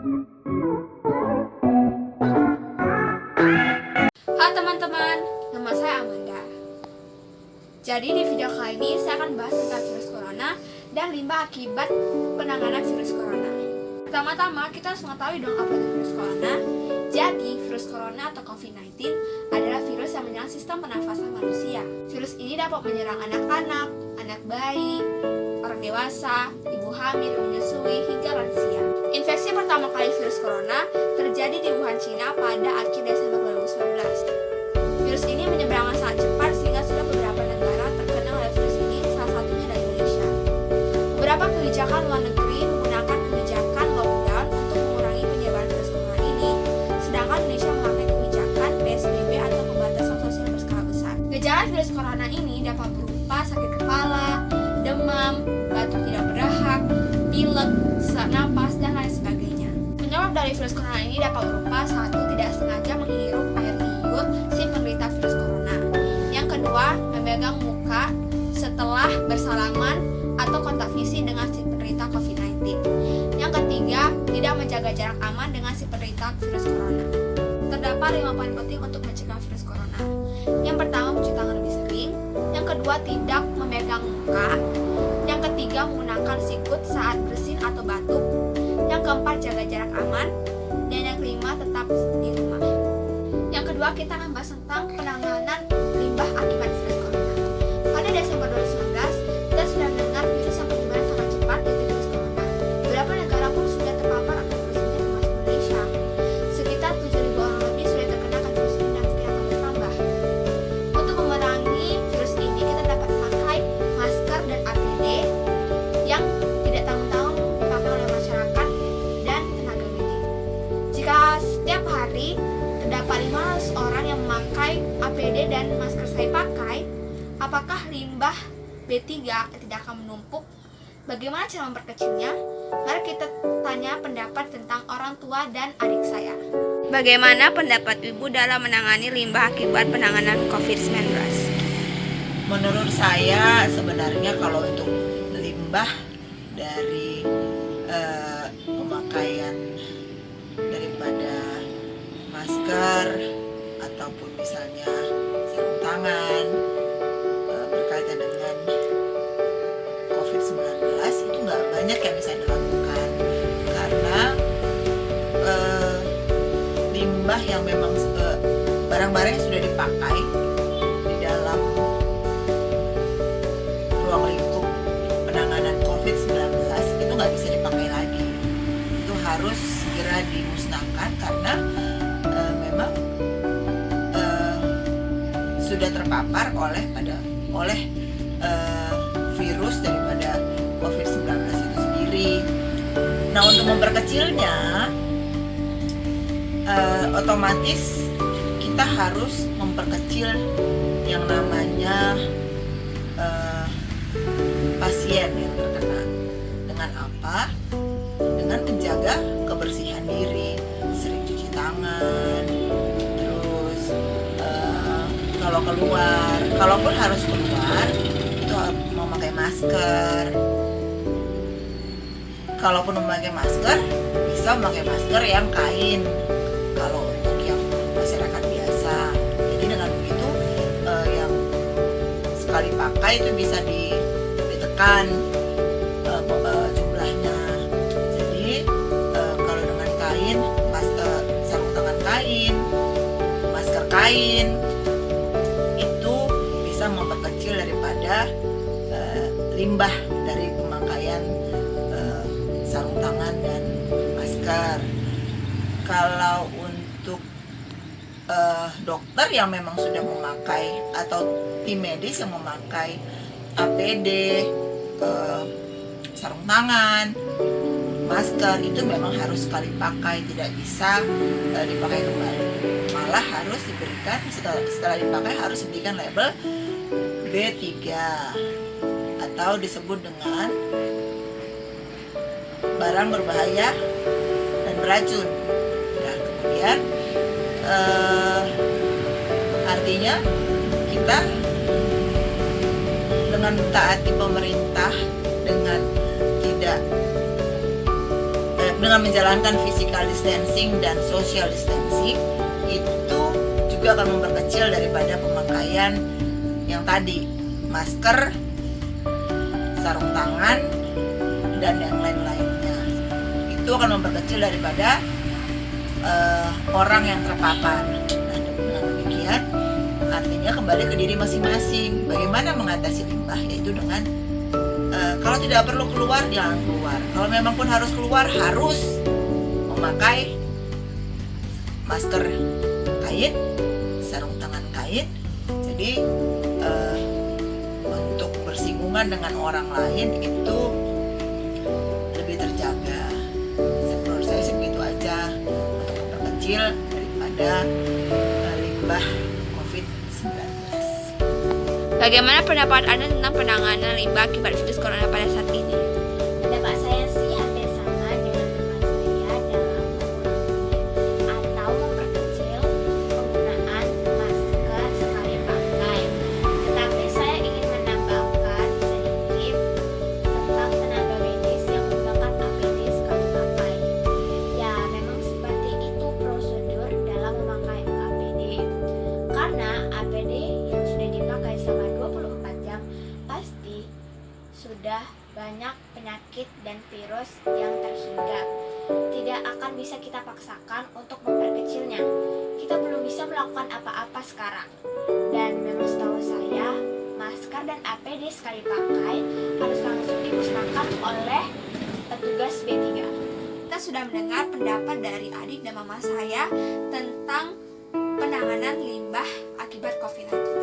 Halo teman-teman, nama saya Amanda. Jadi di video kali ini saya akan bahas tentang virus corona dan limbah akibat penanganan virus corona. Pertama-tama kita harus mengetahui dong apa itu virus corona. Jadi virus corona atau COVID-19 adalah virus yang menyerang sistem pernafasan manusia. Virus ini dapat menyerang anak-anak, anak bayi, orang dewasa, ibu hamil, menyusui, hingga lansia. Infeksi pertama kali virus corona terjadi di Wuhan, Cina pada akhir Desember 2019. Virus ini menyeberang sangat cepat sehingga sudah beberapa negara terkena oleh virus ini, salah satunya adalah Indonesia. Beberapa kebijakan luar negeri menggunakan kebijakan lockdown untuk mengurangi penyebaran virus corona ini, sedangkan Indonesia memakai kebijakan PSBB atau pembatasan sosial berskala besar. Gejala virus corona ini dapat berupa sakit kepala, demam, batuk tidak berdahak, pilek, sesak napas, dan lain sebagainya. Penyebab dari virus corona ini dapat berupa: 1. Tidak sengaja menghirup air liur si penderita virus corona. Yang kedua, memegang muka setelah bersalaman atau kontak fisik dengan si penderita COVID-19. Yang ketiga, tidak menjaga jarak aman dengan si penderita virus corona. Terdapat 5 poin penting untuk mencegah virus corona. Yang pertama, mencuci tangan lebih sering. Yang kedua, tidak memegang muka. Yang ketiga, menggunakan sikut saat bersin atau batuk. Yang keempat, jaga jarak aman. Dan yang kelima, tetap di rumah. Yang kedua, kita akan bahas tentang penanganan limbah akibat virus corona. Pada Desember 2019, kita sudah mendengar virus yang penyebaran sangat cepat, yaitu virus corona. Beberapa negara pun sudah terpapar akan virus ini, termasuk Indonesia. Sekitar 7.000 orang lebih sudah terkena akan virus ini dan mungkin akan bertambah. Untuk memerangi virus ini, kita dapat memakai masker dan APD yang tidak tanggung-tanggung dipakai oleh masyarakat dan tenaga medis. Jika setiap hari terdapat 500 orang yang memakai APD dan masker saya pakai, apakah limbah B3 tidak akan menumpuk? Bagaimana cara memperkecilnya? Mari kita tanya pendapat tentang orang tua dan adik saya. Bagaimana pendapat Ibu dalam menangani limbah akibat penanganan COVID-19? Menurut saya sebenarnya kalau untuk limbah dari pemakaian daripada masker ataupun misalnya sarung tangan berkaitan dengan COVID-19 itu nggak banyak yang bisa dilakukan karena limbah yang memang barang-barang yang sudah dipakai di dalam ruang lingkup penanganan COVID-19 itu nggak bisa dipakai lagi. Itu harus segera dimusnahkan karena memang sudah terpapar oleh virus daripada COVID-19 itu sendiri. Nah, untuk memperkecilnya otomatis kita harus memperkecil yang namanya pasien yang terkena. Dengan apa? Dengan menjaga kebersihan diri, sering cuci tangan, terus kalau keluar, kalaupun harus keluar itu memakai masker. Kalaupun memakai masker, bisa memakai masker yang kain. Kalau untuk yang masyarakat biasa, jadi dengan begitu yang sekali pakai itu bisa ditekan jumlahnya. Jadi kalau dengan kain, sarung tangan kain, masker kain itu bisa memperkecil daripada limbah dari pemakaian sarung tangan dan masker. Kalau untuk dokter yang memang sudah memakai atau tim medis yang memakai APD, sarung tangan, masker itu memang harus sekali pakai, tidak bisa dipakai kembali. Malah harus diberikan setelah dipakai harus diberikan label B3 atau disebut dengan barang berbahaya dan beracun. Nah, kemudian artinya kita dengan mentaati pemerintah dengan dengan menjalankan physical distancing dan social distancing itu juga akan memperkecil daripada pemakaian yang tadi, masker, sarung tangan, dan yang lain-lainnya. Itu akan memperkecil daripada orang yang terpapar. Nah, dengan demikian artinya kembali ke diri masing-masing. Bagaimana mengatasi limbah? Yaitu dengan kalau tidak perlu keluar, jangan keluar. Kalau memang pun harus keluar, harus memakai masker kain, sarung tangan kain. Jadi untuk bersinggungan dengan orang lain itu lebih terjaga. Menurut saya segitu aja untuk memperkecil daripada limbah COVID-19. Bagaimana pendapat Anda tentang penanganan limbah akibat virus corona pada saat ini? Pendapat saya sih hampir sama dengan teman saya dalam mengurangi atau memperkecil penggunaan masker sekali pakai. Tetapi saya ingin menambahkan sedikit tentang tenaga medis yang menggunakan APD sekali pakai. Ya, memang seperti itu prosedur dalam memakai APD. Karena APD yang sudah dipakai selama 24 jam pasti sudah banyak penyakit dan virus yang terhinggap. Tidak akan bisa kita paksakan untuk memperkecilnya. Kita belum bisa melakukan apa-apa sekarang. Dan memang setahu saya, masker dan APD sekali pakai harus langsung dimusnahkan oleh petugas B3. Kita sudah mendengar pendapat dari adik dan mama saya tentang penanganan limbah akibat COVID-19.